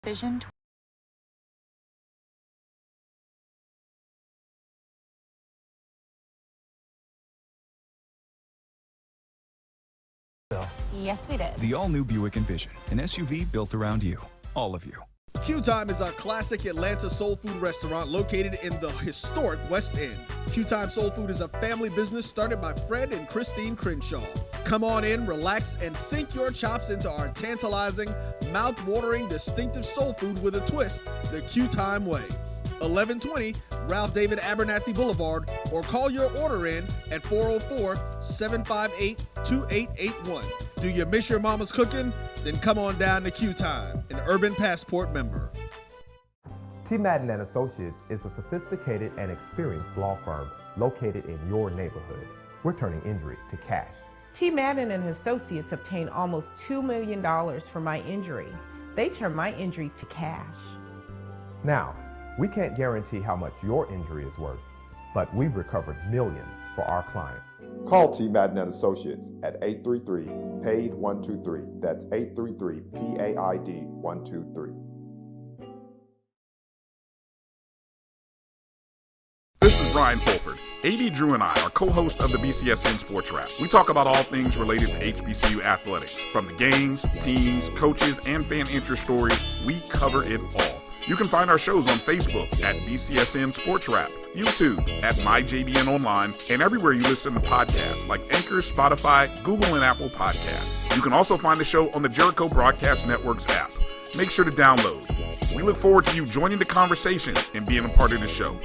Vision. Yes, we did. The all-new Buick Envision, an SUV built around you, all of you. Q Time is our classic Atlanta soul food restaurant located in the historic West End. Q Time Soul Food is a family business started by Fred and Christine Crenshaw. Come on in, relax, and sink your chops into our tantalizing, mouth-watering, distinctive soul food with a twist, the Q Time way. 1120 Ralph David Abernathy Boulevard, or call your order in at 404-758-2881. Do you miss your mama's cooking? Then come on down to Q Time, an Urban Passport member. T. Madden and Associates is a sophisticated and experienced law firm located in your neighborhood. We're turning injury to cash. T. Madden and Associates obtained almost $2 million for my injury. They turned my injury to cash. Now, we can't guarantee how much your injury is worth, but we've recovered millions for our clients. Call T. Madden and Associates at 833-PAID-123. That's 833-PAID-123. This is Brian Fulford. AD Drew and I are co-hosts of the BCSN Sports Wrap. We talk about all things related to HBCU athletics. From the games, teams, coaches, and fan interest stories, we cover it all. You can find our shows on Facebook at BCSN Sports Wrap, YouTube at MyJBN Online, and everywhere you listen to podcasts like Anchor, Spotify, Google, and Apple Podcasts. You can also find the show on the Jericho Broadcast Network's app. Make sure to download. We look forward to you joining the conversation and being a part of the show.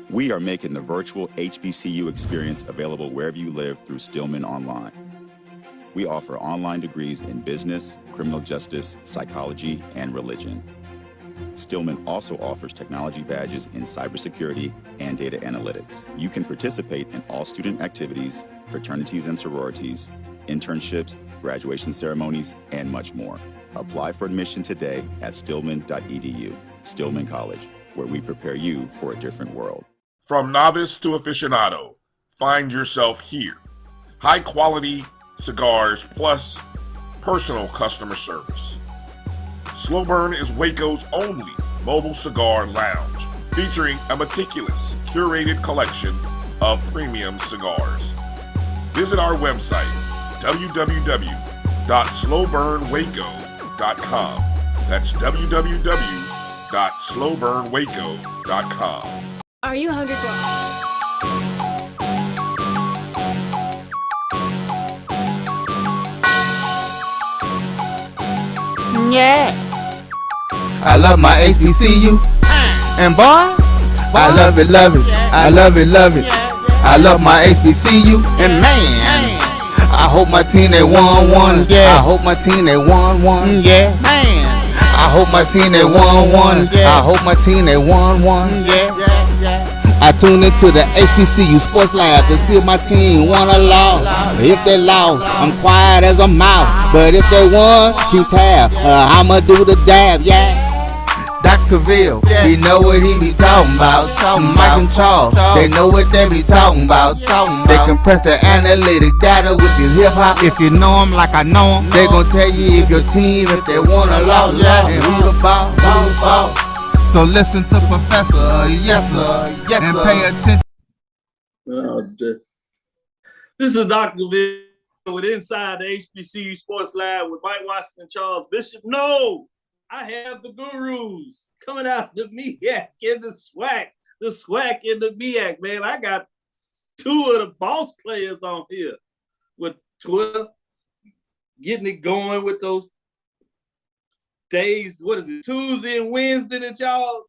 We are making the virtual HBCU experience available wherever you live through Stillman Online. We offer online degrees in business, criminal justice, psychology, and religion. Stillman also offers technology badges in cybersecurity and data analytics. You can participate in all student activities, fraternities and sororities, internships, graduation ceremonies, and much more. Apply for admission today at stillman.edu. Stillman College, where we prepare you for a different world. From novice to aficionado, find yourself here. High quality cigars plus personal customer service. Slow Burn is Waco's only mobile cigar lounge, featuring a meticulous, curated collection of premium cigars. Visit our website, www.slowburnwaco.com. That's www.slowburnwaco.com. Are you hungry for? Yeah. I love my HBCU. And boy, I love it, love it. I love it, love it. I love my HBCU. And man, I hope my team they won one. I hope my team they won one. Yeah, man. I hope my team they won one. I hope my team they won one. I tune into the HBCU Sports Lab to see if my team won or lost. If they lost, I'm quiet as a mouse. But if they won, keep tab. I'ma do the dab, yeah. Dr. Cavil, he know what he be talking about. Mike and Charles, they know what they be talking about. They compress the analytic data with the hip hop. If you know them like I know them, they gon' tell you if your team, if they won or lost, and who the ball, who the ball. So listen to Professor, yes sir, and pay attention. This is Dr. Cavil with Inside the HBCU Sports Lab with Mike Washington, Charles Bishop. No, I have the gurus coming out the MEAC and the SWAC and the MEAC, man. I got two of the boss players on here with Twitter, getting it going with those days, what is it, Tuesday and Wednesday that y'all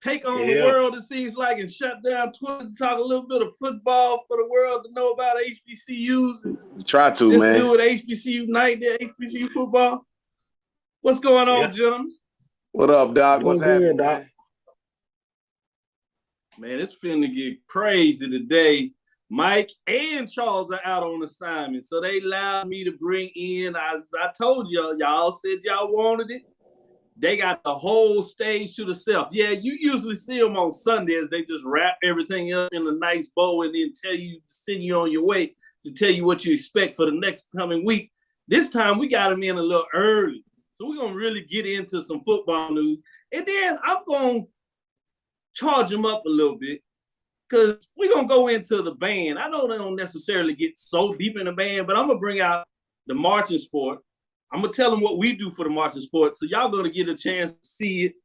take on the world, it seems like, and shut down Twitter to talk a little bit of football for the world to know about HBCUs. Try to, man. Let's do it, HBCU night there, HBCU football. What's going on, gentlemen? What up, Doc? What's happening, Doc? Man, it's finna get crazy today. Mike and Charles are out on assignment, so they allowed me to bring in, as I told y'all said y'all wanted it. They got the whole stage to themselves. Yeah, you usually see them on Sundays. They just wrap everything up in a nice bow and then send you on your way to tell you what you expect for the next coming week. This time we got them in a little early. So we're going to really get into some football news. And then I'm going to charge them up a little bit because we're going to go into the band. I know they don't necessarily get so deep in the band, but I'm going to bring out the marching sport. I'm going to tell them what we do for the marching sport. So y'all going to get a chance to see it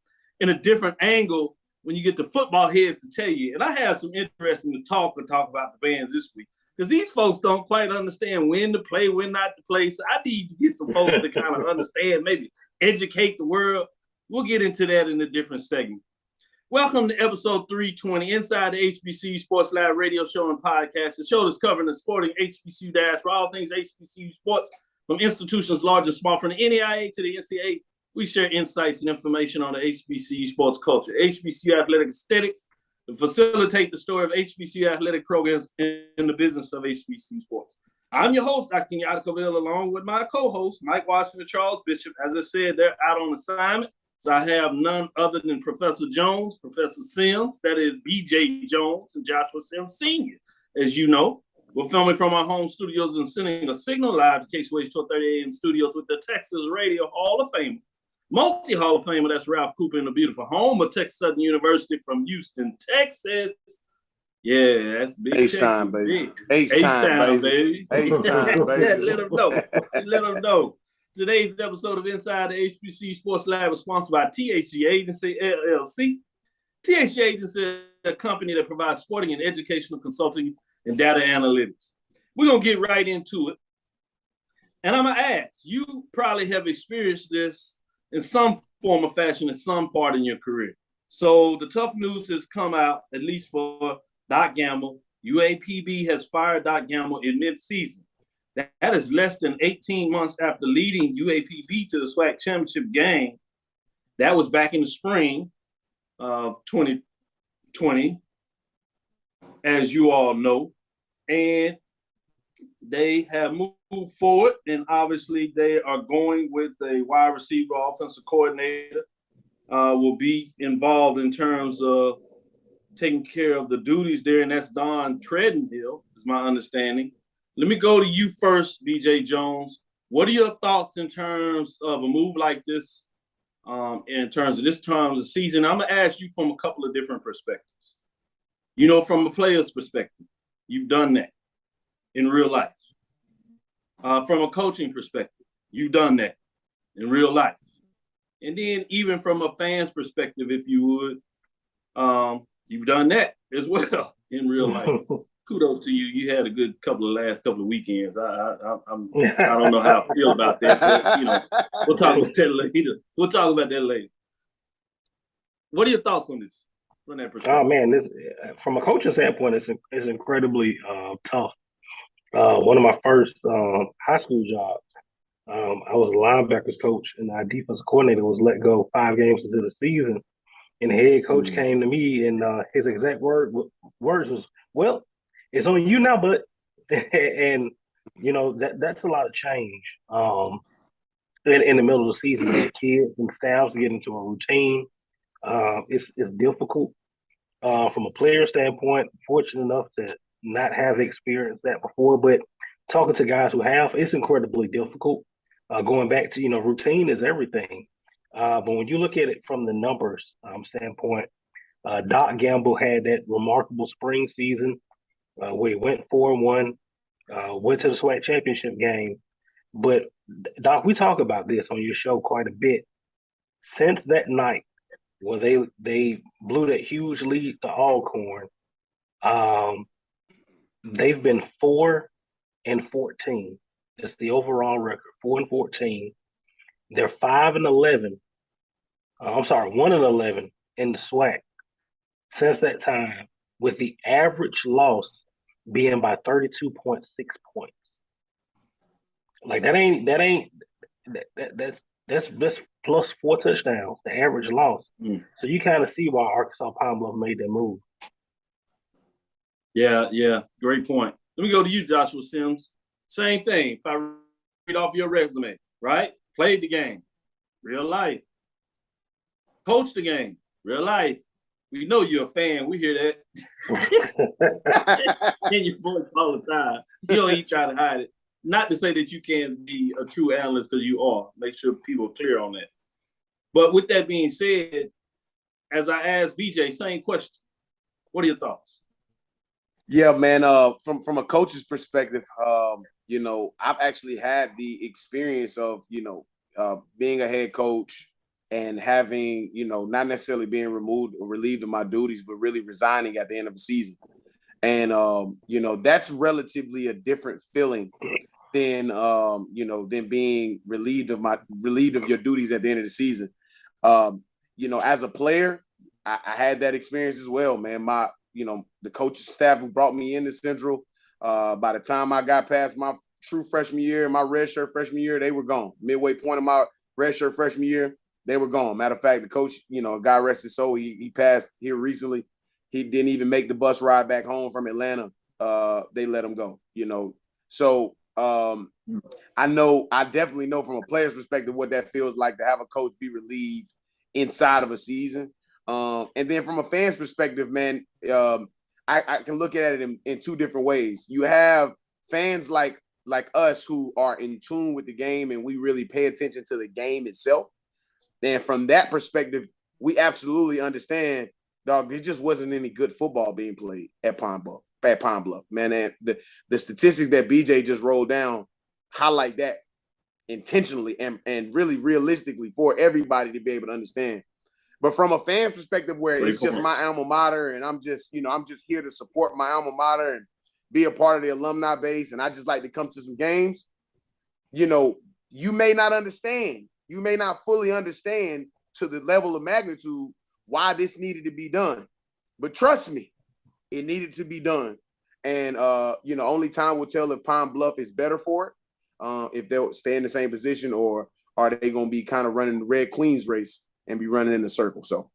in a different angle when you get the football heads to tell you. And I have some interesting talk about the bands this week because these folks don't quite understand when to play, when not to play. So I need to get some folks to kind of understand, maybe educate the world. We'll get into that in a different segment. Welcome to episode 320, Inside the HBCU Sports Lab radio show and podcast, the show that's covering the sporting HBCU dash for all things HBCU sports, from institutions large and small, from the NAIA to the NCAA. We share insights and information on the HBCU sports culture, HBCU athletic aesthetics, to facilitate the story of HBCU athletic programs in the business of HBCU sports. I'm your host, Dr. Kenyatta Cavil, along with my co-host, Mike Washington, Charles Bishop. As I said, they're out on assignment. So I have none other than Professor Jones, Professor Sims, that is BJ Jones, and Joshua Sims Sr. As you know, we're filming from our home studios and sending a signal live to KSWH 1230 AM studios with the Texas Radio Hall of Fame, multi-Hall of Famer, that's Ralph Cooper in the beautiful home of Texas Southern University from Houston, Texas. Yeah, that's big. H-time, baby. H-time, baby. H-time, baby. Let them know. Let them know. Today's episode of Inside the HBCU Sports Lab is sponsored by THG Agency, LLC. THG Agency is a company that provides sporting and educational consulting and data analytics. We're going to get right into it. And I'm going to ask, you probably have experienced this in some form or fashion at some part in your career. So the tough news has come out, at least for Doc Gamble. UAPB has fired Doc Gamble in mid-season. That is less than 18 months after leading UAPB to the SWAC championship game. That was back in the spring of 2020, as you all know. And they have moved forward, and obviously they are going with a wide receiver offensive coordinator, will be involved in terms of taking care of the duties there, and that's Don Treadmill, is my understanding. Let me go to you first, BJ Jones. What are your thoughts in terms of a move like this, in terms of this time of the season? I'm going to ask you from a couple of different perspectives. You know, from a player's perspective, you've done that in real life. From a coaching perspective, you've done that in real life. And then even from a fan's perspective, if you would, you've done that as well in real life. Kudos to you. You had a good last couple of weekends. I don't know how I feel about that, but, you know, we'll talk about that later. We'll talk about that later. What are your thoughts on this? From that perspective? Oh man, this from a coaching standpoint, it's incredibly tough. One of my first high school jobs, I was a linebackers coach, and our defensive coordinator was let go 5 games into the season. And the head coach came to me, and his exact words was, "Well, it's on you now, bud." And you know that's a lot of change. In the middle of the season, man, kids and staffs get into a routine. It's difficult from a player standpoint. Fortunate enough to not have experienced that before, but talking to guys who have, it's incredibly difficult. Going back to routine is everything. But when you look at it from the numbers standpoint, Doc Gamble had that remarkable spring season where he went 4-1, went to the SWAC championship game. But Doc, we talk about this on your show quite a bit. Since that night where they blew that huge lead to Alcorn, they've been 4-14. That's the overall record, 4-14. They're 5-11. 1-11 in the SWAC since that time, with the average loss being by 32.6 points. Like that's plus 4 touchdowns, the average loss. So you kind of see why Arkansas Pine Bluff made that move. Yeah, great point. Let me go to you, Joshua Sims. Same thing. If I read off your resume, right? Played the game, real life. Coached the game, real life. We know you're a fan. We hear that in your voice all the time. You don't even try to hide it. not to say that you can't be a true analyst, because you are. Make sure people are clear on that. But with that being said, as I asked BJ, same question. What are your thoughts? Yeah, man. From a coach's perspective, you know, I've actually had the experience of, you know, being a head coach and having, you know, not necessarily being removed or relieved of my duties, but really resigning at the end of the season. And you know, that's relatively a different feeling than you know, than being relieved of your duties at the end of the season. You know, as a player, I had that experience as well, man. You know, the coaching staff who brought me into Central, by the time I got past my true freshman year, my redshirt freshman year, they were gone. Midway point of my redshirt freshman year, they were gone. Matter of fact, the coach, you know, God rest his soul, he passed here recently. He didn't even make the bus ride back home from Atlanta. They let him go, you know. So I definitely know from a player's perspective what that feels like to have a coach be relieved inside of a season. And then from a fan's perspective, man, I can look at it in two different ways. You have fans like us who are in tune with the game and we really pay attention to the game itself. And from that perspective, we absolutely understand, dog, there just wasn't any good football being played at Pine Bluff, man. And the statistics that BJ just rolled down highlight that intentionally and really realistically for everybody to be able to understand. But from a fan's perspective, where it's just my alma mater and I'm just here to support my alma mater and be a part of the alumni base, and I just like to come to some games, you know, you may not understand. You may not fully understand to the level of magnitude why this needed to be done. But trust me, it needed to be done. And, you know, only time will tell if Pine Bluff is better for it, if they'll stay in the same position, or are they going to be kind of running the Red Queens race and be running in a circle. So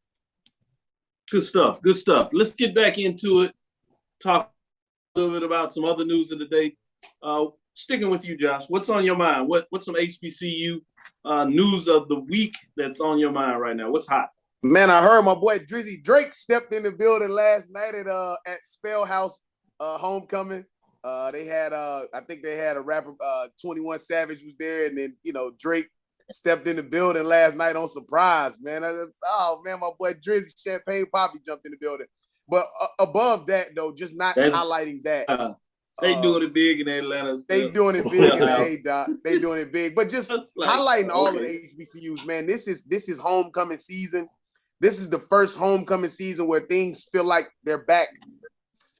good stuff. Good stuff. Let's get back into it. Talk a little bit about some other news of the day. Sticking with you, Josh, what's on your mind? What's some HBCU news of the week that's on your mind right now? What's hot? Man, I heard my boy Drizzy Drake stepped in the building last night at Spell House homecoming. They had I think they had a rapper 21 Savage was there, and then, you know, Drake stepped in the building last night on surprise, man. Oh man, my boy Drizzy Champagne Poppy jumped in the building. But above that, though, just not highlighting that. They doing it big in Atlanta. They doing it big in the A-Dot. They doing it big. But just highlighting all of the HBCUs, man. This is homecoming season. This is the first homecoming season where things feel like they're back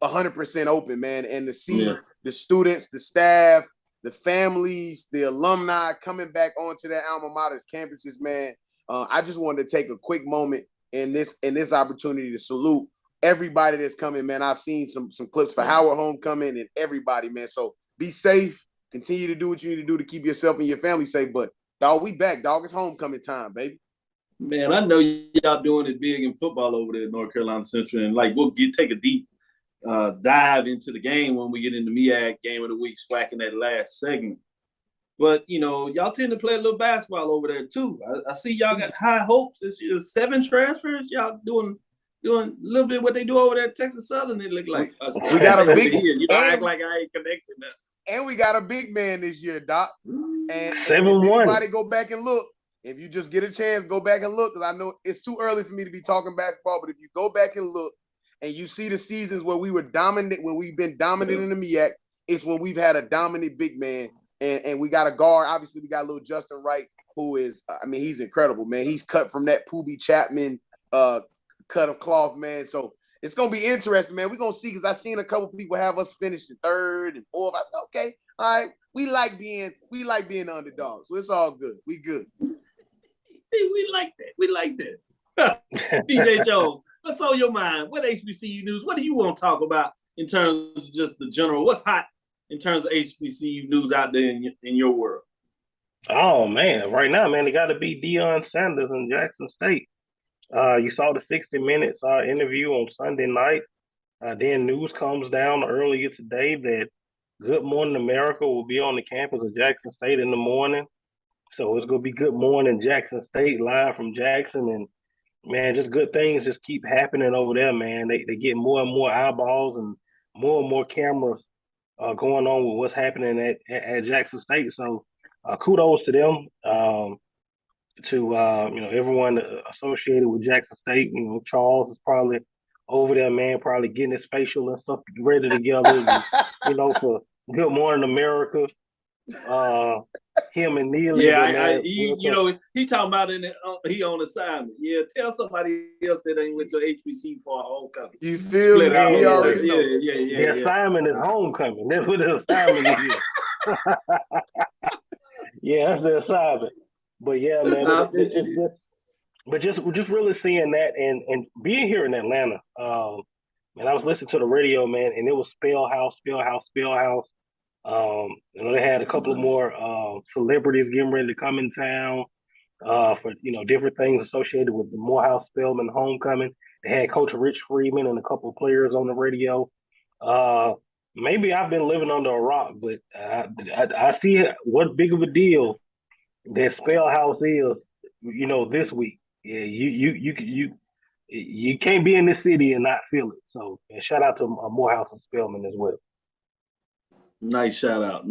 100% open, man. And to see the students, the staff, the families, the alumni coming back onto their alma mater's campuses, man. I just wanted to take a quick moment in this opportunity to salute everybody that's coming, man. I've seen some clips for Howard homecoming and everybody, man. So be safe. Continue to do what you need to do to keep yourself and your family safe. But, dog, we back, dog. It's homecoming time, baby. Man, I know y'all doing it big in football over there at North Carolina Central. And, like, we'll take a deep dive into the game when we get into MEAC Game of the Week, swacking that last segment. But, you know, y'all tend to play a little basketball over there, too. I see y'all got high hopes. It's 7 transfers. Y'all doing a little bit what they do over there at Texas Southern. It look like we got a big you know, act like I ain't connected now. And we got a big man this year, Doc. And if anybody go back and look, if you just get a chance, go back and look, because I know it's too early for me to be talking basketball, but if you go back and look and you see the seasons where we were dominant, when we've been dominant in the MEAC, it's when we've had a dominant big man. And we got a guard. Obviously, we got little Justin Wright, who is, I mean, he's incredible, man. He's cut from that Poobie Chapman cut of cloth, man. So it's going to be interesting, man. We're going to see, because I've seen a couple people have us finish in 3rd and 4th. I said, okay, all right. We like being the underdogs. So it's all good. We good. See, we like that. DJ Jones, what's on your mind? What HBCU news? What do you want to talk about in terms of just the general? What's hot in terms of HBCU news out there in your world? Oh, man. Right now, man, it got to be Deion Sanders in Jackson State. You saw the 60 Minutes interview on Sunday night. Then news comes down earlier today that Good Morning America will be on the campus of Jackson State in the morning. So it's going to be Good Morning Jackson State live from Jackson. And, man, just good things just keep happening over there, man. They get more and more eyeballs and more cameras going on with what's happening at Jackson State. So kudos to them. To everyone associated with Jackson State. Charles is probably over there, man, probably getting his facial and stuff ready together. For Good Morning America. Him and Neil. Yeah, he talking about he on assignment. Yeah, tell somebody else that ain't went to HBC for a homecoming. You feel me? We already know. Yeah. The assignment is homecoming. That's what the assignment is. Yeah, that's the assignment. But yeah, man, just really seeing that and being here in Atlanta. And I was listening to the radio, man, and it was Spellhouse. They had a couple of more celebrities getting ready to come in town for different things associated with the Morehouse Spelman homecoming. They had Coach Rich Freeman and a couple of players on the radio. Maybe I've been living under a rock, but I see what big of a deal that Spellhouse is, this week. Yeah, you can't be in this city and not feel it. So shout out to Morehouse and Spelman as well. Nice shout out.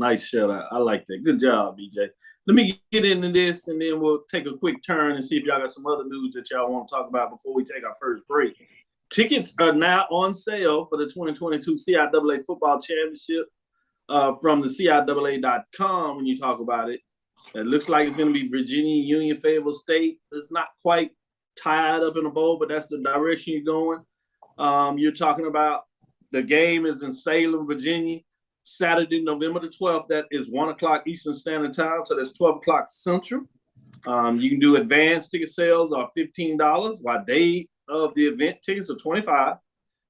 I like that. Good job, BJ. Let me get into this, and then we'll take a quick turn and see if y'all got some other news that y'all want to talk about before we take our first break. Tickets are now on sale for the 2022 CIAA Football Championship from the CIAA.com when you talk about it. It looks like it's going to be Virginia Union Fayetteville State. It's not quite tied up in a bowl, but that's the direction you're going. You're talking about the game is in Salem, Virginia, Saturday, November the 12th. That is 1 o'clock Eastern Standard Time, so that's 12 o'clock Central. You can do advanced ticket sales are $15, while day of the event tickets are $25.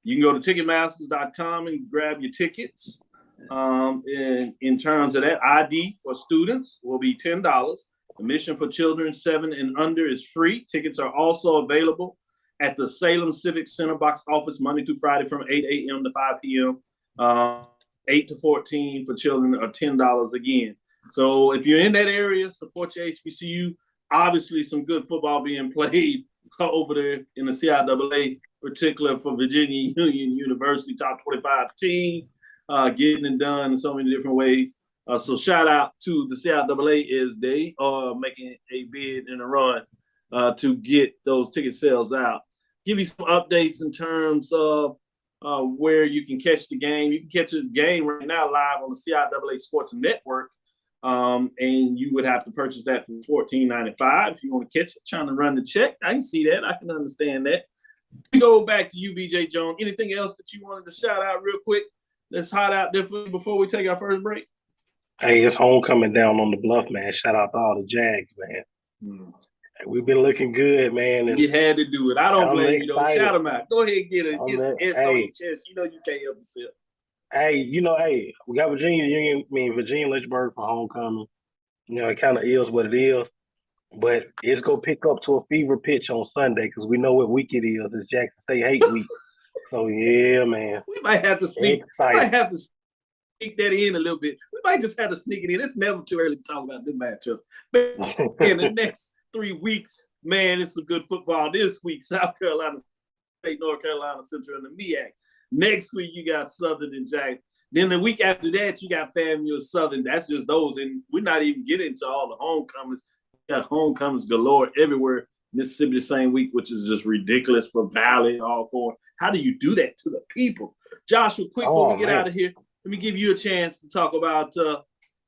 You can go to Ticketmasters.com and grab your tickets. In terms of that, ID for students will be $10. Admission for children 7 and under is free. Tickets are also available at the Salem Civic Center box office Monday through Friday from 8 a.m. to 5 p.m. 8 to 14 for children are $10 again. So if you're in that area, support your HBCU. Obviously, some good football being played over there in the CIAA, particularly for Virginia Union University, top 25 team, getting it done in so many different ways. So shout out to the CIAA as they are making a bid and a run to get those ticket sales out. Give you some updates in terms of where you can catch the game. You can catch the game right now live on the CIAA Sports Network, and you would have to purchase that for $14.95 if you want to catch it. Trying to run the check, I can see that. I can understand that. We go back to you, BJ Jones. Anything else that you wanted to shout out real quick that's hot out there for you before we take our first break? Hey, it's homecoming down on the bluff, man. Shout out to all the Jags, man. We've been looking good, man. And you had to do it. I don't blame you, though. Shout them out. Go ahead and get it. Get some S on your chest. You know you can't help yourself. Hey, we got Virginia Lynchburg for homecoming. It kind of is what it is. But it's going to pick up to a fever pitch on Sunday because we know what week it is. It's Jackson State Hate Week. So, yeah, man. We might have to sneak that in a little bit. We might just have to sneak it in. It's never too early to talk about this matchup. But in the next 3 weeks, man, it's some good football. This week, South Carolina State, North Carolina Central, and the MEAC. Next week, you got Southern and Jackson. Then the week after that, you got FAMU and Southern. That's just those. And we're not even getting into all the homecomings. You got homecomings galore everywhere. Mississippi the same week, which is just ridiculous for Valley, all four. How do you do that to the people? Joshua, quick before we get out of here, let me give you a chance to talk about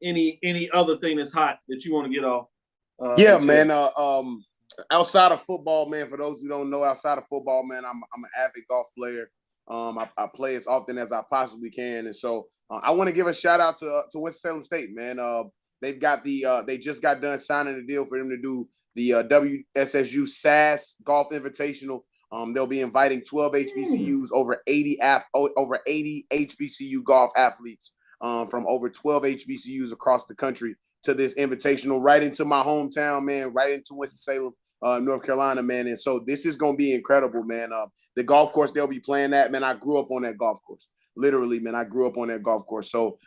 any other thing that's hot that you want to get off. Man. Outside of football, man, for those who don't know, outside of football, man, I'm an avid golf player. I play as often as I possibly can. And so I want to give a shout out to Winston-Salem State, man. They've got they just got done signing a deal for them to do the WSSU SAS Golf Invitational. They'll be inviting 12 HBCUs, over 80 HBCU golf athletes from over 12 HBCUs across the country to this invitational, right into my hometown, man, right into Winston-Salem, North Carolina, man. And so this is going to be incredible, man. The golf course they'll be playing at, man, I grew up on that golf course. Literally, man, I grew up on that golf course. So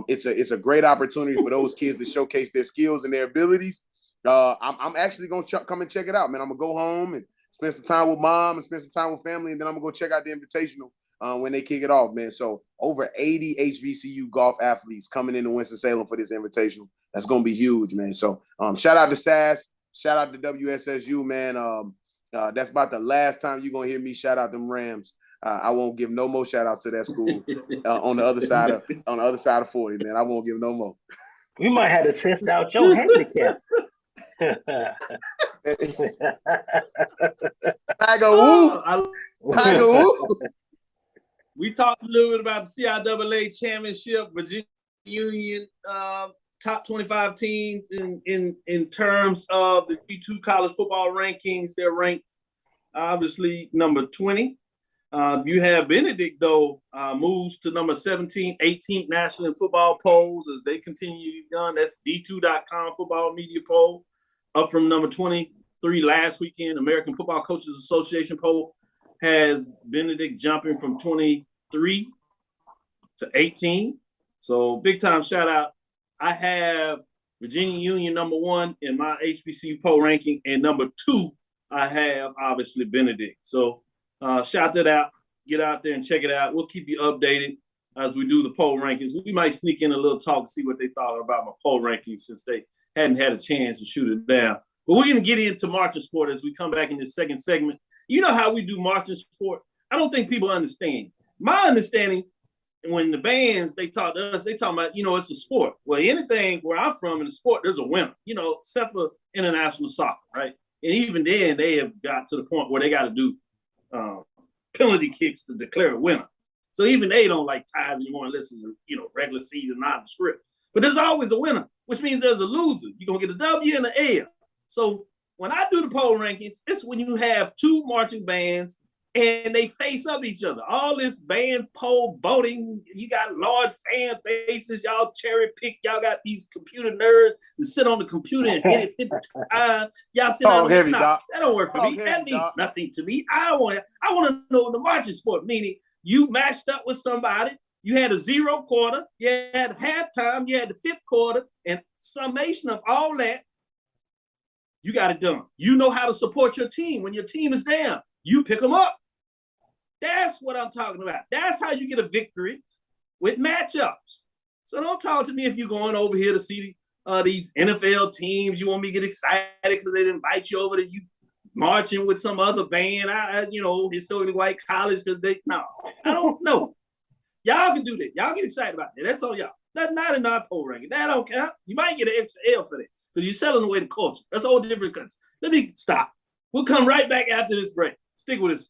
it's a great opportunity for those kids to showcase their skills and their abilities. I'm actually going to come and check it out, man. I'm going to go home and spend some time with mom and spend some time with family, and then I'm going to go check out the invitational when they kick it off, man. So over 80 HBCU golf athletes coming into Winston-Salem for this invitation. That's going to be huge, man. So shout out to SAS. Shout out to WSSU, man. That's about the last time you're going to hear me shout out them Rams. I won't give no more shout outs to that school on the other side of 40, man. I won't give no more. We might have to test out your handicap. Tiger Woo. We talked a little bit about the CIAA championship, Virginia Union, top 25 teams in terms of the D2 college football rankings. They're ranked obviously number 20. You have Benedict, though, moves to number 17, 18th national in football polls as they continue on. That's D2.com football media poll, up from number 23 last weekend. American Football Coaches Association poll has Benedict jumping from 23 to 18. So big time shout out. I have Virginia Union number 1 in my HBCU poll ranking, and number 2, I have obviously Benedict. So shout that out. Get out there and check it out. We'll keep you updated as we do the poll rankings. We might sneak in a little talk and see what they thought about my poll rankings since they hadn't had a chance to shoot it down. But we're going to get into marching sport as we come back in this second segment. You know how we do marching sport? I don't think people understand. My understanding, when the bands, they talk to us, they talk about, it's a sport. Well, anything where I'm from in the sport, there's a winner, except for international soccer, right? And even then, they have got to the point where they got to do penalty kicks to declare a winner. So even they don't like ties anymore unless it's regular season, non-script. But there's always a winner, which means there's a loser. You're going to get a W and an L. So when I do the poll rankings, it's when you have 2 marching bands and they face up each other. All this band poll voting, you got large fan bases, y'all cherry pick, y'all got these computer nerds that sit on the computer and hit it 50 times. Y'all sit on the top. That don't work for me. That means nothing to me. I want to know the marching sport, meaning you matched up with somebody, you had a 0 quarter, you had halftime, you had the 5th quarter, and summation of all that, you got it done. You know how to support your team. When your team is down, you pick them up. That's what I'm talking about. That's how you get a victory with matchups. So don't talk to me if you're going over here to see these NFL teams. You want me to get excited because they invite you over to you marching with some other band. Historically white college because I don't know. Y'all can do that. Y'all get excited about that. That's on y'all. That's not in our poll ranking. That don't count. You might get an extra L for that because you're selling away the culture. That's a whole different country. Let me stop. We'll come right back after this break. Stick with us.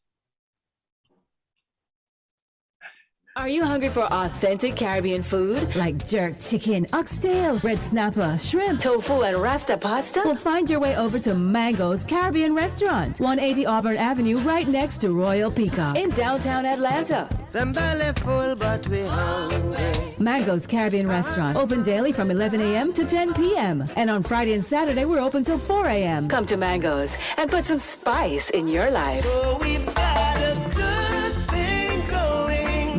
Are you hungry for authentic Caribbean food? Like jerk chicken, oxtail, red snapper, shrimp, tofu, and rasta pasta? Well, find your way over to Mango's Caribbean Restaurant, 180 Auburn Avenue, right next to Royal Peacock in downtown Atlanta. Them belly full, but we hungry. Mango's Caribbean Restaurant, open daily from 11 a.m. to 10 p.m. And on Friday and Saturday, we're open till 4 a.m. Come to Mango's and put some spice in your life. So we've got a good thing going.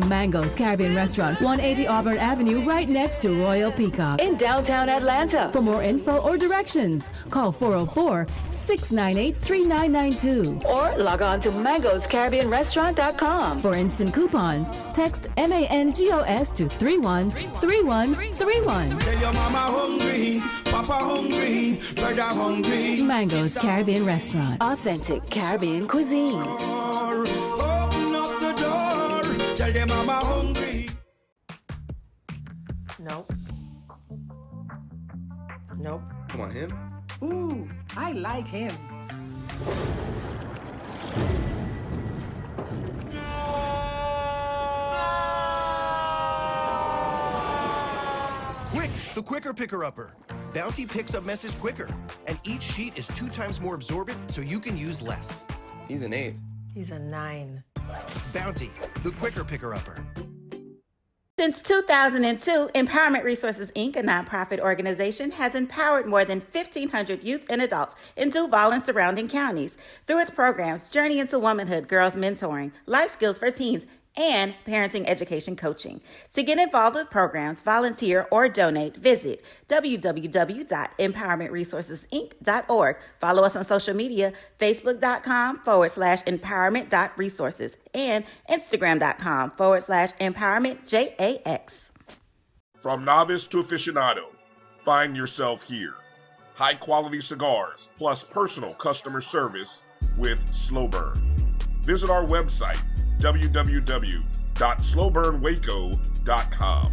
Mango's Caribbean Restaurant, 180 Auburn Avenue, right next to Royal Peacock in downtown Atlanta. For more info or directions, call 404-698-3992 or log on to mangoscaribbeanrestaurant.com. For instant coupons, text MANGOS to 313131. Tell your mama hungry, papa hungry, brother hungry. Mango's Caribbean Restaurant, authentic Caribbean cuisines. Open up the door, tell your mama hungry. Nope. Nope. Come on, him? Ooh, I like him. Quick, the quicker picker-upper. Bounty picks up messes quicker, and each sheet is 2 times more absorbent, so you can use less. He's an 8. He's a 9. Bounty, the quicker picker-upper. Since 2002, Empowerment Resources, Inc., a nonprofit organization, has empowered more than 1,500 youth and adults in Duval and surrounding counties. Through its programs, Journey into Womanhood, Girls Mentoring, Life Skills for Teens, and parenting education coaching. To get involved with programs, volunteer, or donate, visit www.empowermentresourcesinc.org. Follow us on social media, facebook.com/empowerment.resources and instagram.com/empowermentjax. From novice to aficionado, find yourself here. High quality cigars plus personal customer service with Slow Burn. Visit our website, www.slowburnwaco.com.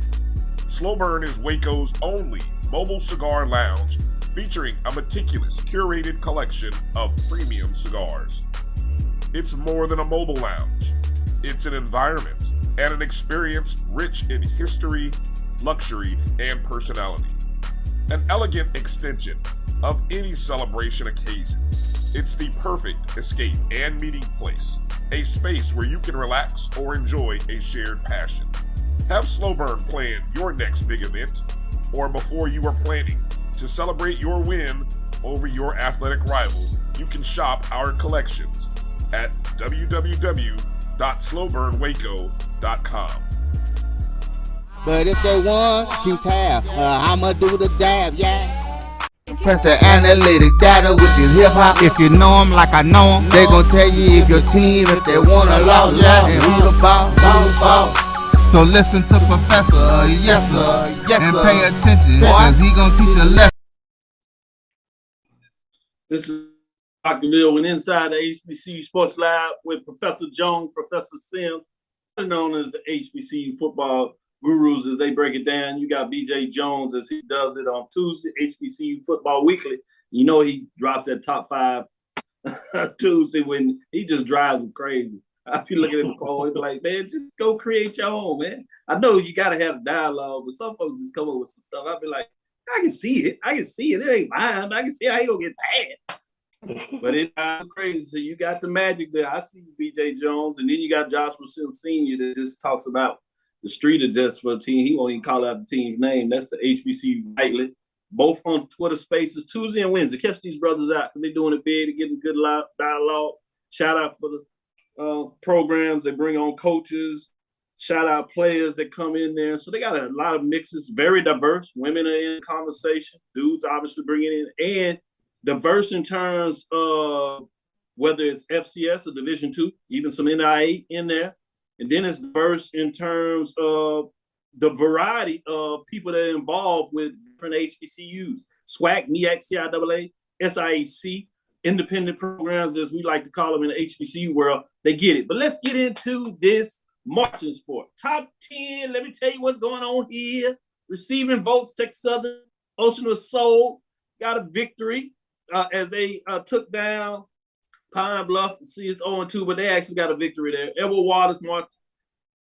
Slow Burn is Waco's only mobile cigar lounge featuring a meticulous, curated collection of premium cigars. It's more than a mobile lounge. It's an environment and an experience rich in history, luxury, and personality. An elegant extension of any celebration occasion. It's the perfect escape and meeting place, a space where you can relax or enjoy a shared passion. Have Slow Burn plan your next big event, or before you are planning to celebrate your win over your athletic rival, you can shop our collections at www.slowburnwaco.com. But if they want to tab, I'ma do the dab, yeah. Press the analytic data with this hip hop. If you know them like I know them, they gon' tell you if your team, if they wanna lose, yeah, and who the ball. So listen to Professor, yes sir, and pay attention, cause he gon' teach a lesson. This is Dr. Bill with Inside the HBCU Sports Lab with Professor Jones, Professor Sims, known as the HBCU football gurus as they break it down. You got BJ Jones as he does it on Tuesday, HBCU Football Weekly. You know he drops that top 5 Tuesday when he just drives them crazy. I be looking at the poll and be like, man, just go create your own, man. I know you got to have a dialogue, but some folks just come up with some stuff. I be like, I can see it. It ain't mine, but I can see how you gonna get bad. But it's crazy. So you got the magic there. I see BJ Jones, and then you got Joshua Sims Sr. that just talks about the street adjust for a team. He won't even call out the team's name. That's the HBCU nightly. Both on Twitter Spaces Tuesday and Wednesday. Catch these brothers out. They're doing it big. They're getting good dialogue. Shout out for the programs. They bring on coaches. Shout out players that come in there. So they got a lot of mixes. Very diverse. Women are in conversation. Dudes obviously bringing in. And diverse in terms of whether it's FCS or Division II, even some NIA in there. And then it's diverse in terms of the variety of people that are involved with different HBCUs, SWAC, NEAC, CIAA, SIAC, independent programs, as we like to call them in the HBCU world. They get it. But let's get into this marching sport. Top 10, let me tell you what's going on here. Receiving votes, Texas Southern, Ocean of Soul got a victory as they took down Pine Bluff. See, it's 0-2, but they actually got a victory there. Edward Waters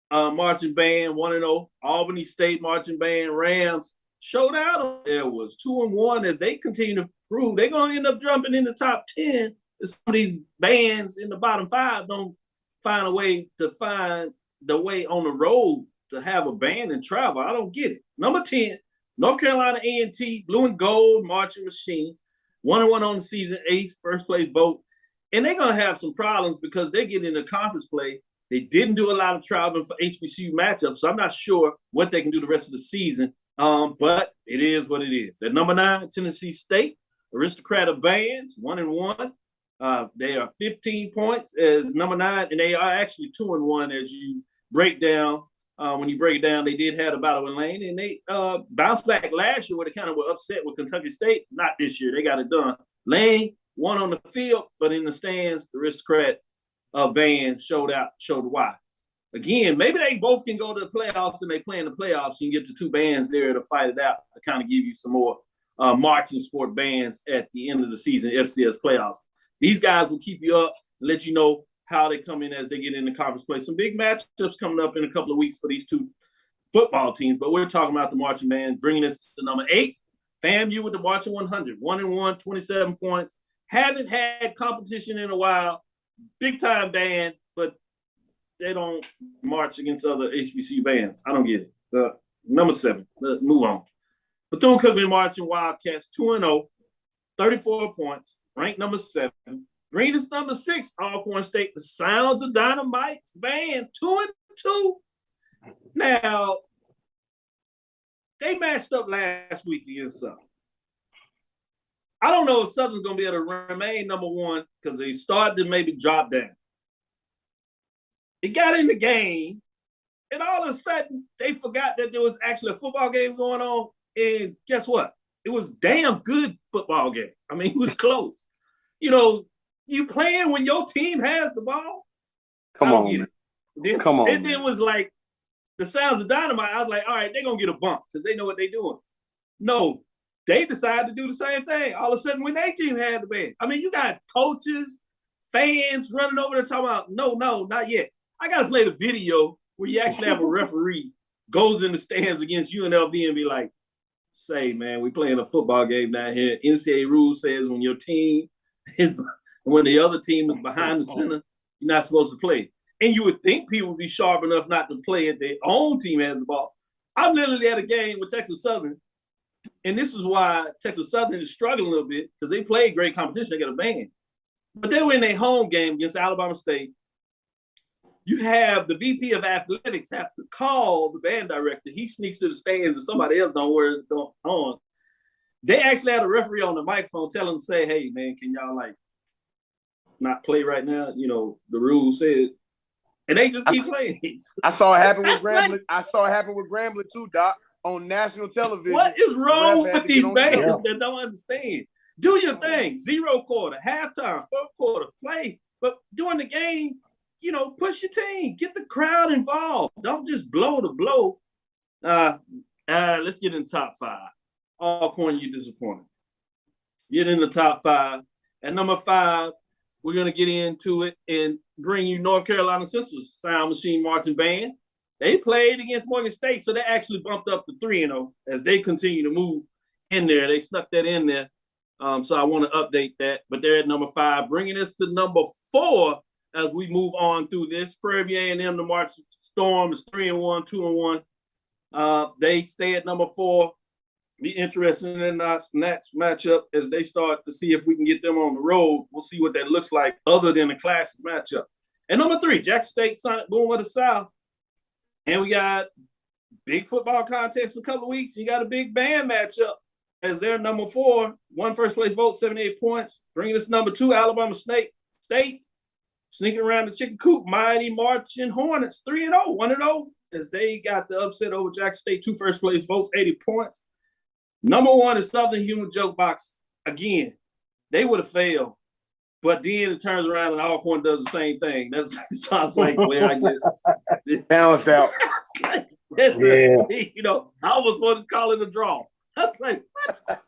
marching band 1-0. Albany State marching band Rams showed out. There was 2-1 as they continue to prove they're going to end up jumping in the top 10. Some of these bands in the bottom 5 don't find a way to find the way on the road to have a band and travel. I don't get it. Number 10, North Carolina A&T Blue and Gold marching machine 1-1 on the season, 8th first place vote. And they're going to have some problems because they get into conference play. They didn't do a lot of traveling for HBCU matchups, so I'm not sure what they can do the rest of the season. But it is what it is. At number 9, Tennessee State, Aristocrat of Bands, 1-1. They are 15 points as number 9, and they are actually 2-1 as you break down. When you break it down, they did have a battle with Lane, and they bounced back last year where they kind of were upset with Kentucky State. Not this year. They got it done. Lane won on the field, but in the stands, the Aristocrat band showed why. Again, maybe they both can go to the playoffs and they play in the playoffs. You can get the two bands there to fight it out to kind of give you some more marching sport bands at the end of the season, FCS playoffs. These guys will keep you up and let you know how they come in as they get into conference play. Some big matchups coming up in a couple of weeks for these two football teams, but we're talking about the marching band, bringing us to number 8, FAMU with the marching 100, 1-1, 27 points. Haven't had competition in a while. Big time band, but they don't march against other HBCU bands. I don't get it. Number 7, let's move on. Bethune-Cookman marching Wildcats 2-0, 34 points, ranked number 7. Green is number 6, Alcorn State. The Sounds of Dynamite band 2-3, 2. Now, they matched up last week against Southern. I don't know if Southern's going to be able to remain number 1 because they started to maybe drop down. It got in the game, and all of a sudden, they forgot that there was actually a football game going on, and guess what? It was a damn good football game. I mean, it was close. You know, you playing when your team has the ball? Come on, man. Come on. And then it was like the sounds of dynamite. I was like, all right, they're going to get a bump because they know what they're doing. No, they decided to do the same thing. All of a sudden, when their team had the band. I mean, you got coaches, fans running over there talking about, no, not yet. I got to play the video where you actually have a referee goes in the stands against UNLV and be like, say, man, we playing a football game down here. NCAA rule says when your team is, when the other team is behind the center, you're not supposed to play. And you would think people would be sharp enough not to play if their own team has the ball. I'm literally at a game with Texas Southern, and this is why Texas Southern is struggling a little bit because they played great competition. They got a band. But they were in their home game against Alabama State. You have the VP of athletics have to call the band director. He sneaks to the stands and somebody else don't wear it on. They actually had a referee on the microphone telling them, say, hey, man, can y'all like not play right now? You know, the rule said. And they just keep playing. I saw it happen with Grambling. I saw it happen with Grambling too, Doc, on national television. What is wrong with these bands that don't understand? Do your thing. 0 quarter, halftime, 4th quarter, play. But during the game, you know, push your team. Get the crowd involved. Don't just blow the blow. Let's get in the top 5. Alcorn, you disappointed. Get in the top 5. At number 5, we're going to get into it and bring you North Carolina Central's Sound Machine Marching Band. They played against Morgan State, so they actually bumped up to 3-0 as they continue to move in there. They snuck that in there. So I want to update that. But they're at number 5, bringing us to number 4 as we move on through this. Prairie View A&M, the March Storm is 3-1, 2-1. They stay at number 4. Be interested in the next matchup as they start to see if we can get them on the road. We'll see what that looks like other than a classic matchup. And number 3, Jackson State, Sonic Boom of the South. And we got big football contest in a couple of weeks. You got a big band matchup as they're number 4. 1 first place vote, 78 points. Bringing us number 2, Alabama State. Sneaking around the chicken coop, Mighty Marching Hornets, 3-0, 1-0, as they got the upset over Jackson State. 2 first place votes, 80 points. Number 1 is Southern Human Joke Box. Again, they would have failed. But then it turns around and Alcorn does the same thing. That sounds like, well, I guess. Balanced out. You know, I was going to call it a draw. I was like, what?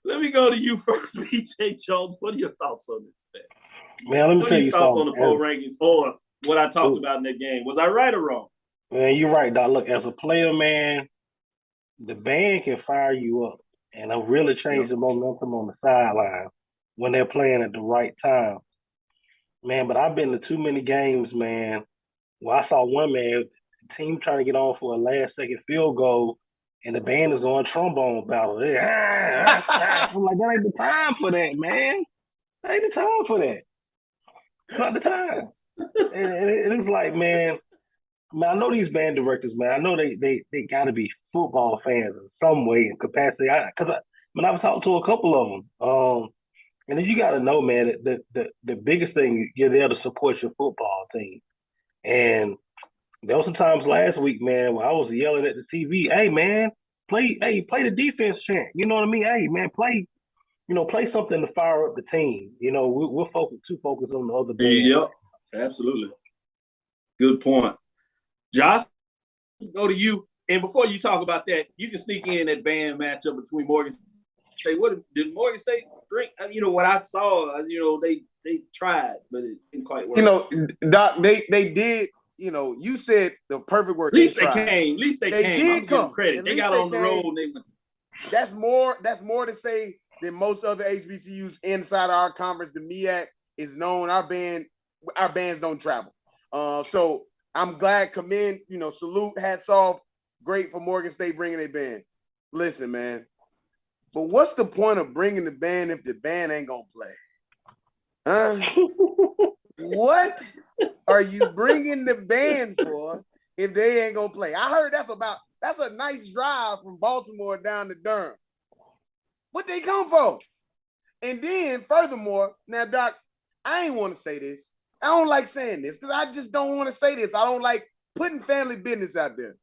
Let me go to you first, BJ Jones. What are your thoughts on this, man? Man, let me tell you something. What are your thoughts on the poll rankings or what I talked about in that game? Was I right or wrong? Man, you're right, Doc. Look, as a player, man, the band can fire you up and it'll really change the momentum on the sideline when they're playing at the right time. Man, but I've been to too many games, man, where I saw one man, team trying to get on for a last-second field goal, and the band is going trombone battle. I'm like, that ain't the time for that, man. That ain't the time for that. It's not the time. and it's like, man, I know these band directors, man. I know they got to be football fans in some way and capacity. Because I've talked to a couple of them. And then you got to know, man, that the biggest thing, you're there to support your football team. And there was some times last week, man, where I was yelling at the TV, hey, man, play the defense chant. You know what I mean? Hey, man, play something to fire up the team. You know, we're too focused on the other band. Yep, absolutely. Good point. Josh, go to you. And before you talk about that, you can sneak in that band matchup between Morgan State. What did Morgan State bring? You know, what I saw, you know, they tried, but it didn't quite work. You know, Doc, they did, you know, you said the perfect word. At least they came. At least they came. Did come. Credit. They got on the road. That's more to say than most other HBCUs inside our conference. The MEAC is known. Our bands don't travel. So I'm glad, commend, you know, salute, hats off. Great for Morgan State bringing a band. Listen, man. But what's the point of bringing the band if the band ain't gonna play? Huh? What are you bringing the band for if they ain't gonna play. I heard that's a nice drive from Baltimore down to Durham. What they come for? And then furthermore, now Doc, I ain't want to say this. I don't like saying this because I just don't want to say this. I don't like putting family business out there.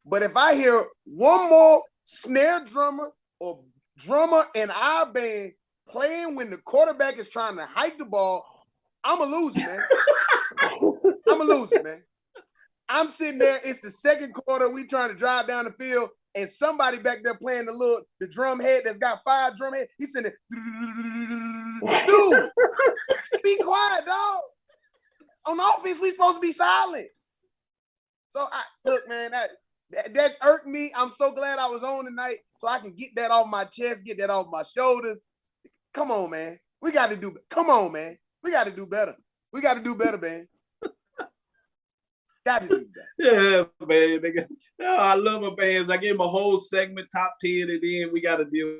But if I hear one more snare drummer or drummer in our band playing when the quarterback is trying to hike the ball, I'm a loser, man. I'm a loser, man. I'm sitting there. It's the second quarter. We trying to drive down the field, and somebody back there playing the drum head that's got 5 drum heads. He's sitting there. Dude, be quiet, dog. On offense, we supposed to be silent. So look, man, that irked me. I'm so glad I was on tonight so I can get that off my chest, get that off my shoulders. Come on, man. We got to do. Come on, man. We got to do better. We got to do better, man. Got to do better. Yeah, man. I love my bands. I gave them a whole segment, top 10, and then we got to deal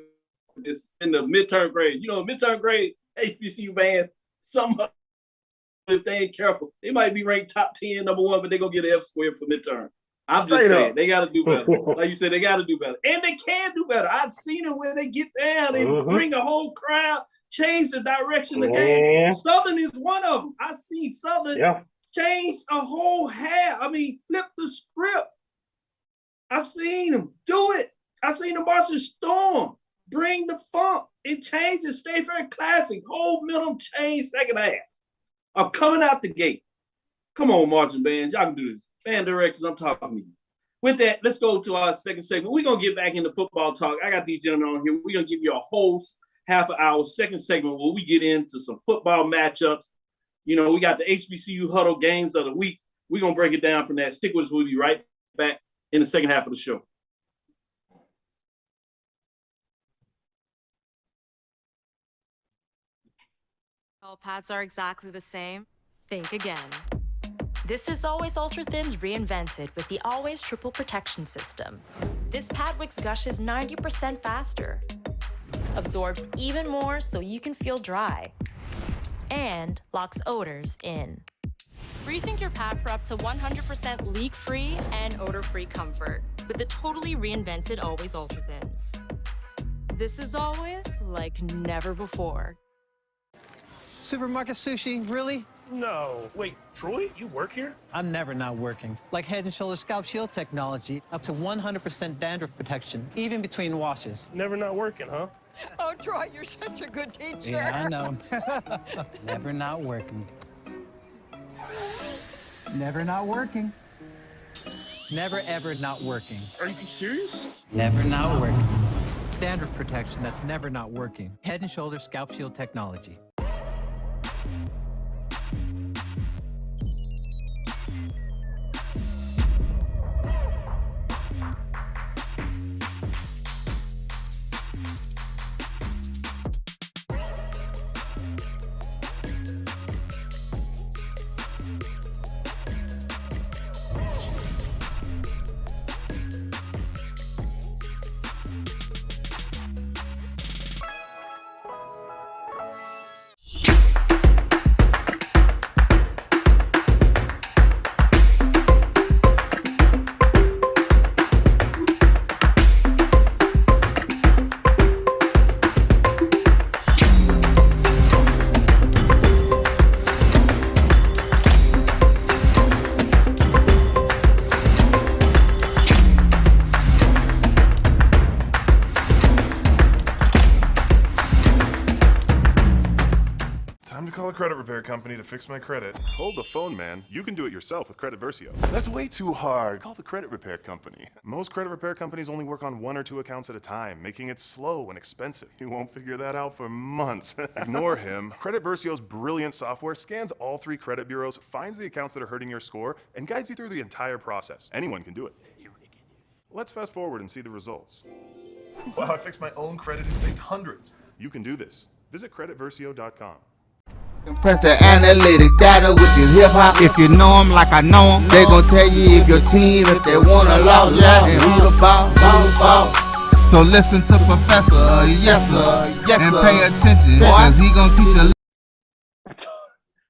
with this in the midterm grade. You know, midterm grade HBCU bands. Some if they ain't careful, they might be ranked top 10, number 1, but they're gonna get an F squared for midterm. I'm just saying they got to do better. Like you said, they got to do better, and they can do better. I've seen it when they get down and bring a whole crowd, change the direction of the game. Southern is one of them. I see Southern change a whole half. I mean, flip the script. I've seen them do it. I've seen them march the storm, bring the funk. It changes. Stay very classic. Whole middle change second half. I'm coming out the gate. Come on, marching bands. Y'all can do this. Band directors, I'm talking to you. With that, let's go to our second segment. We're going to get back into football talk. I got these gentlemen on here. We're going to give you a whole half an hour second segment where we get into some football matchups. You know, we got the HBCU Huddle Games of the Week. We're going to break it down from that. Stick with us. We'll be right back in the second half of the show. All pads are exactly the same. Think again. This is Always Ultra Thins reinvented with the Always Triple Protection System. This pad wicks gushes 90% faster, absorbs even more so you can feel dry, and locks odors in. Rethink your pad for up to 100% leak-free and odor-free comfort with the totally reinvented Always Ultra Thins. This is always like never before. Supermarket sushi, really? No. Wait, Troy, you work here? I'm never not working. Like Head & Shoulders Scalp Shield technology, up to 100% dandruff protection, even between washes. Never not working, huh? Oh, Troy, you're such a good teacher. Yeah, I know. Never not working. Never not working. Never, ever not working. Are you serious? Never not working. Dandruff protection that's never not working. Head & Shoulders Scalp Shield technology. Credit repair company to fix my credit. Hold the phone, man. You can do it yourself with Credit Versio. That's way too hard. Call the credit repair company. Most credit repair companies only work on 1 or 2 accounts at a time, making it slow and expensive. You won't figure that out for months. Ignore him. Credit Versio's brilliant software scans all 3 credit bureaus, finds the accounts that are hurting your score, and guides you through the entire process. Anyone can do it. Let's fast forward and see the results. Wow, I fixed my own credit and saved hundreds. You can do this. Visit creditversio.com. Press the analytic data with your hip hop. If you know them like I know them, they gon' tell you if your team, if they wanna law, and who the ball. So listen to Professor, yes sir, and pay attention, cause he gon' teach a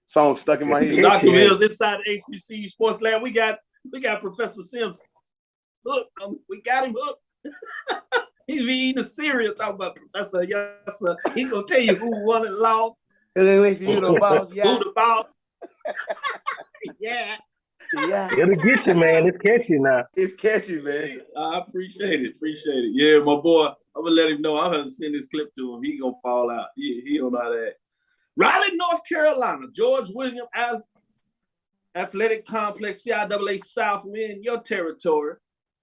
song stuck in my head. Dr. Mills inside the HBCU Sports Lab. We got We got Professor Sims hooked. We got him hooked. He's be eating the cereal talking about Professor. Yes, sir. He's gonna tell you who won and lost. Wait for you, the boss. Yeah. Who the boss? Yeah. Yeah. It'll get you, man. It's catchy now. It's catchy, man. I appreciate it. Yeah, my boy. I'm gonna let him know. I'm gonna send this clip to him. He gonna fall out. He don't know how that. Raleigh, North Carolina. George William Athletic Complex, CIAA South. We're in your territory.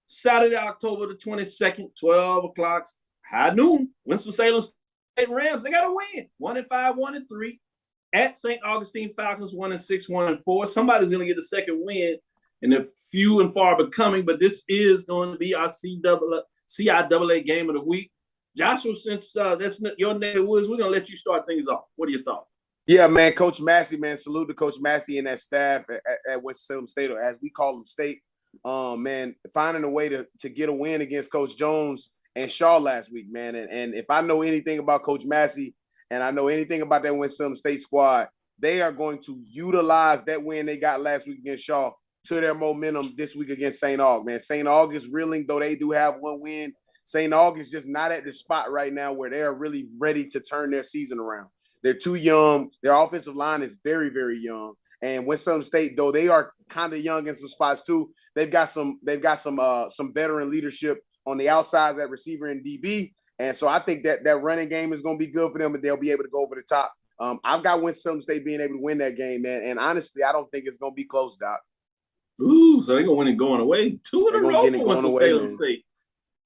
Saturday, October the 22nd, 12 o'clock, high noon. Winston-Salem State Rams. They got to win. 1-5, 1-3. At St. Augustine Falcons, 1-6, 1-4. Somebody's going to get the second win, and they're few and far becoming, but this is going to be our CIAA game of the week. Joshua, since that's your neck of the woods, we're going to let you start things off. What are your thoughts? Yeah, man, Coach Massey, man, salute to Coach Massey and that staff at Winston-Salem State, or as we call them, State. Man, finding a way to get a win against Coach Jones and Shaw last week, man. And if I know anything about Coach Massey and I know anything about that Winston State squad, they are going to utilize that win they got last week against Shaw to their momentum this week against St. Aug, man. St. Aug is reeling, though they do have one win. St. Aug is just not at the spot right now where they're really ready to turn their season around. They're too young. Their offensive line is very, very young. And Winston State, though they are kind of young in some spots too, they've got some veteran leadership on the outsides at receiver and DB. And so I think that running game is going to be good for them, and they'll be able to go over the top. I've got Winston State being able to win that game, man. And honestly, I don't think it's going to be close, Doc. Ooh, so they're going to win it going away. 2 in a row for Winston-Salem man. State.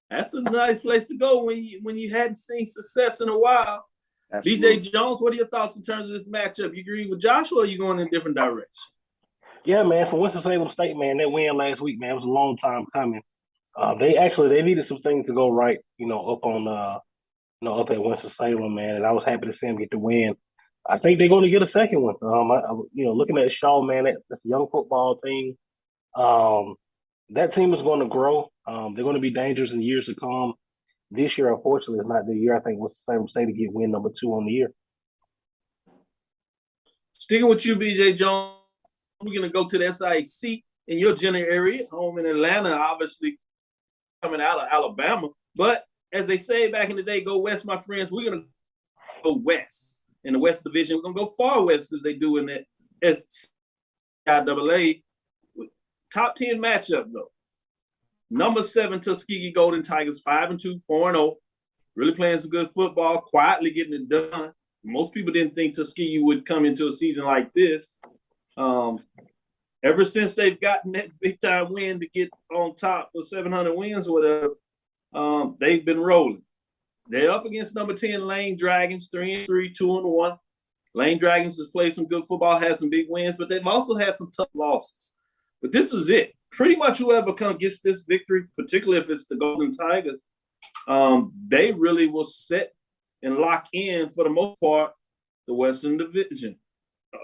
That's a nice place to go when you hadn't seen success in a while. Absolutely. BJ Jones, what are your thoughts in terms of this matchup? You agree with Joshua, or are you going in a different direction? Yeah, man, for Winston-Salem State, man, that win last week, man, it was a long time coming. They needed some things to go right, up at Winston-Salem, man, and I was happy to see them get the win. I think they're going to get a second one. Looking at Shaw, man, that's a young football team. That team is going to grow. They're going to be dangerous in years to come. This year, unfortunately, is not the year. I think Winston-Salem State to get win number 2 on the year. Sticking with you, BJ Jones, we're going to go to the SIAC in your general area, home in Atlanta, obviously coming out of Alabama. But as they say back in the day, go west, my friends. We're going to go west in the West Division. We're going to go far west as they do in the SIAA. Top 10 matchup, though. Number 7, Tuskegee Golden Tigers, 5-2, 4-0. Really playing some good football, quietly getting it done. Most people didn't think Tuskegee would come into a season like this. Ever since they've gotten that big-time win to get on top of 700 wins or whatever, they've been rolling. They're up against number 10, Lane Dragons, 3-3, 2-1. Lane Dragons has played some good football, had some big wins, but they've also had some tough losses. But this is it. Pretty much whoever gets this victory, particularly if it's the Golden Tigers, they really will set and lock in, for the most part, the Western Division,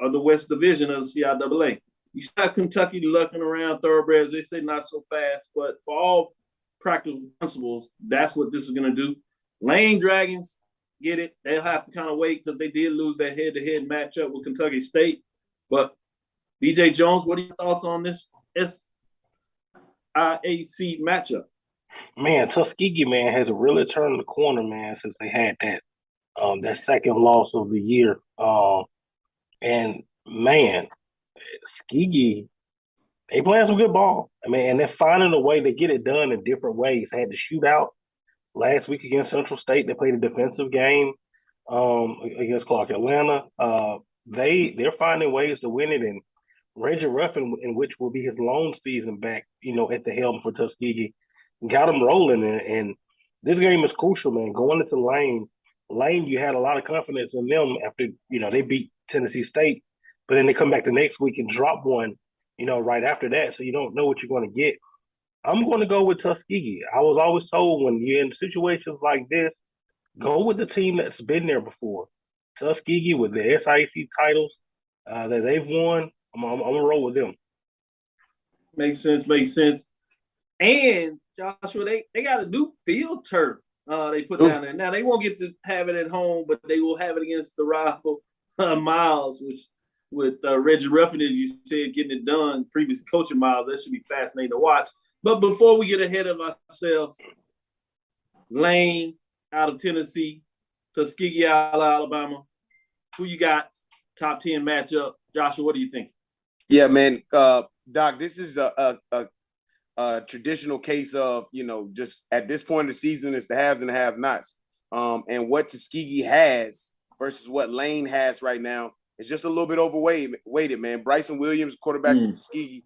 or the West Division of the CIAA. You have Kentucky looking around thoroughbreds. They say not so fast, but for all practical principles, that's what this is going to do. Lane Dragons get it. They'll have to kind of wait because they did lose their head-to-head matchup with Kentucky State. But BJ Jones, what are your thoughts on this SIAC matchup? Man, Tuskegee, man, has really turned the corner, man, since they had that second loss of the year. And man, Tuskegee, they playing some good ball. I mean, and they're finding a way to get it done in different ways. They had the shootout last week against Central State. They played a defensive game against Clark Atlanta. They're finding ways to win it, and Reggie Ruffin, in which will be his lone season back, at the helm for Tuskegee, got them rolling. And this game is crucial, man. Going into Lane, you had a lot of confidence in them after, they beat Tennessee State, but then they come back the next week and drop one, right after that. So you don't know what you're going to get. I'm going to go with Tuskegee. I was always told when you're in situations like this, go with the team that's been there before. Tuskegee with the SIAC titles that they've won, I'm going to roll with them. Makes sense. And, Joshua, they got a new field turf they put down there. Now, they won't get to have it at home, but they will have it against the rival Miles, which with Reggie Ruffin, as you said, getting it done, previous coaching miles. That should be fascinating to watch. But before we get ahead of ourselves, Lane out of Tennessee, Tuskegee out of Alabama. Who you got? Top 10 matchup. Joshua, what do you think? Yeah, man. Doc, this is a traditional case of, just at this point in the season, it's the haves and the have-nots. And what Tuskegee has versus what Lane has right now is just a little bit overweighted, man. Bryson Williams, quarterback for Tuskegee,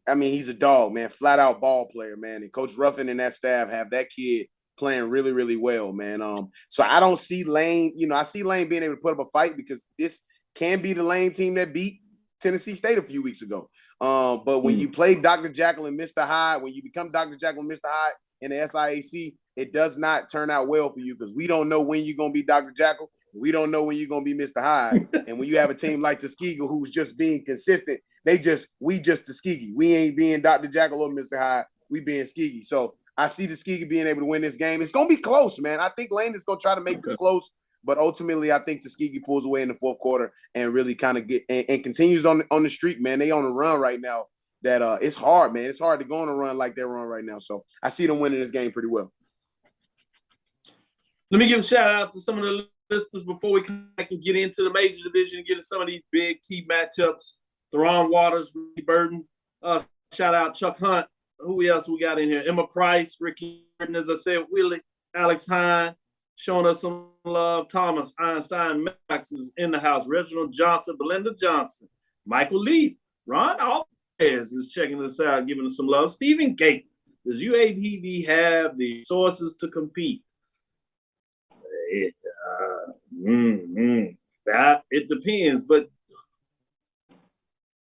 I mean, he's a dog, man. Flat-out ball player, man. And Coach Ruffin and that staff have that kid playing really, really well, man. So I don't see Lane, I see Lane being able to put up a fight because this can be the Lane team that beat Tennessee State a few weeks ago. But when you play Dr. Jackal and Mr. Hyde, when you become Dr. Jackal and Mr. Hyde in the SIAC, it does not turn out well for you because we don't know when you're going to be Dr. Jackal. We don't know when you're going to be Mr. Hyde. And when you have a team like Tuskegee who's just being consistent, we just Tuskegee. We ain't being Dr. Jackal or Mr. Hyde. We being Tuskegee. So I see Tuskegee being able to win this game. It's going to be close, man. I think Lane is going to try to make this close. But ultimately, I think Tuskegee pulls away in the fourth quarter and really kind of and continues on the streak, man. They on a run right now that it's hard, man. It's hard to go on a run like they're on right now. So I see them winning this game pretty well. Let me give a shout out to some of the listeners before we come back and get into the major division and get into some of these big key matchups. Theron Waters, Ricky Burton. Shout out Chuck Hunt. Who else we got in here? Emma Price, Ricky Burton, as I said, Willie, Alex Hine, showing us some love. Thomas Einstein Max is in the house. Reginald Johnson, Belinda Johnson, Michael Lee, Ron Alvarez is checking us out, giving us some love. Stephen Gate, does UAPB have the sources to compete? It depends, but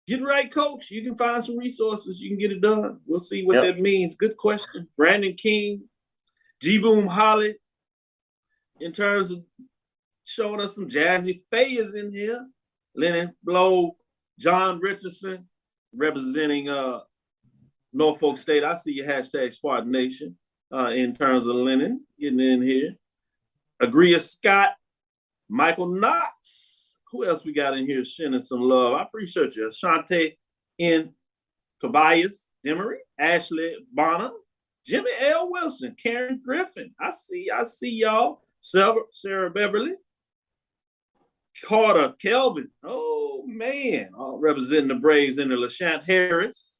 get right, coach. You can find some resources. You can get it done. We'll see what that means. Good question. Brandon King, G-Boom Holly, in terms of showing us some Jazzy Faye is in here. Lennon Blow, John Richardson, representing Norfolk State. I see your hashtag Spartan Nation in terms of Lennon getting in here. Agria Scott, Michael Knox. Who else we got in here sending some love? I appreciate you. Ashante N. Tobias Demery, Ashley Bonham, Jimmy L. Wilson, Karen Griffin. I see y'all. Sarah Beverly, Carter Kelvin. Oh, man. Representing the Braves in the LaShant Harris.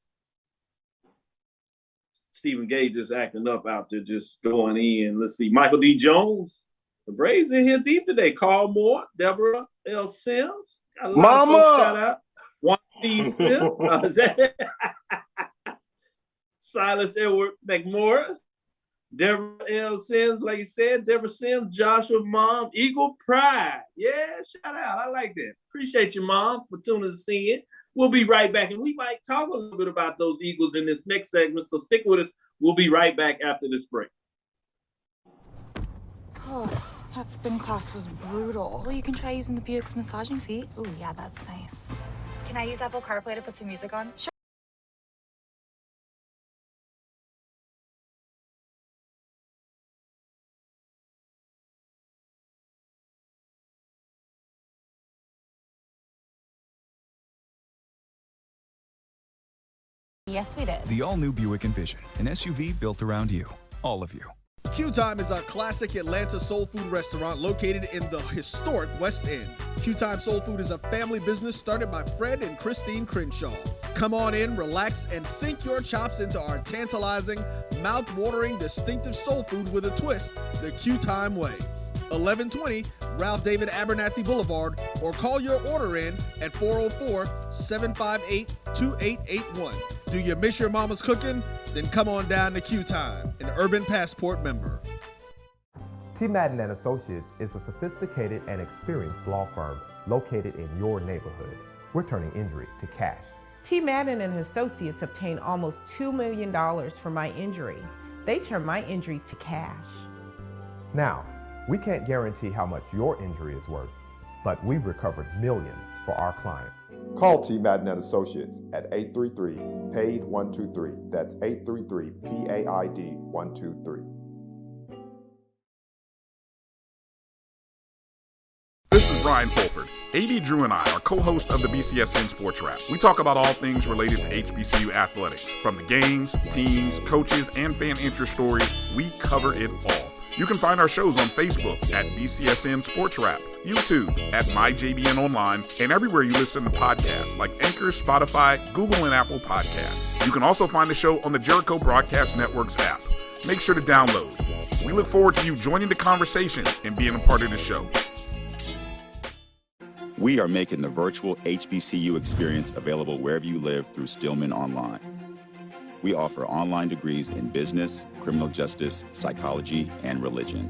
Stephen Gage just acting up out there, just going in. Let's see. Michael D. Jones. The Braves in here deep today. Carl Moore, Deborah L. Sims. Got a lot of folks shout out. Juan D. Smith. Silas Edward McMorris. Deborah L. Sims, like you said, Deborah Sims, Joshua Mom, Eagle Pride. Yeah, shout out. I like that. Appreciate you, Mom, for tuning us in. We'll be right back, and we might talk a little bit about those Eagles in this next segment, so stick with us. We'll be right back after this break. Oh, that spin class was brutal. Well, you can try using the Buick's massaging seat. Oh, yeah, that's nice. Can I use Apple CarPlay to put some music on? Sure. Yes, we did. The all-new Buick Envision, an SUV built around you, all of you. Q Time is a classic Atlanta soul food restaurant located in the historic West End. Q Time Soul Food is a family business started by Fred and Christine Crenshaw. Come on in, relax, and sink your chops into our tantalizing, mouth-watering, distinctive soul food with a twist, the Q Time way. 1120 Ralph David Abernathy Boulevard, or call your order in at 404-758-2881. Do you miss your mama's cooking? Then come on down to Q Time, an Urban Passport member. T. Madden and Associates is a sophisticated and experienced law firm located in your neighborhood. We're turning injury to cash. T. Madden and Associates obtained almost $2 million for my injury. They turned my injury to cash. Now, we can't guarantee how much your injury is worth, but we've recovered millions for our clients. Call T. Madden and Associates at 833-PAID-123. That's 833-PAID-123. This is Brian Fulford. AD Drew and I are co-hosts of the BCSN Sports Wrap. We talk about all things related to HBCU athletics. From the games, teams, coaches, and fan interest stories, we cover it all. You can find our shows on Facebook at BCSN Sports Wrap, YouTube at MyJBN Online, and everywhere you listen to podcasts like Anchor, Spotify, Google, and Apple Podcasts. You can also find the show on the Jericho Broadcast Network's app. Make sure to download. We look forward to you joining the conversation and being a part of the show. We are making the virtual HBCU experience available wherever you live through Stillman Online. We offer online degrees in business, criminal justice, psychology, and religion.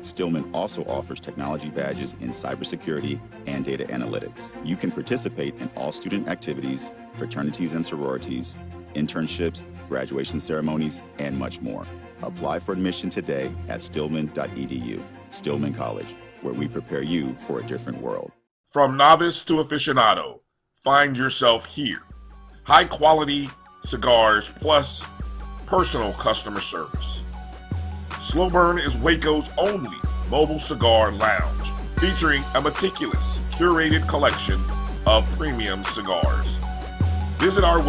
Stillman also offers technology badges in cybersecurity and data analytics. You can participate in all student activities, fraternities and sororities, internships, graduation ceremonies, and much more. Apply for admission today at stillman.edu. Stillman College, where we prepare you for a different world. From novice to aficionado, find yourself here. High quality cigars plus personal customer service. Slow Burn is Waco's only mobile cigar lounge, featuring a meticulous, curated collection of premium cigars. Visit our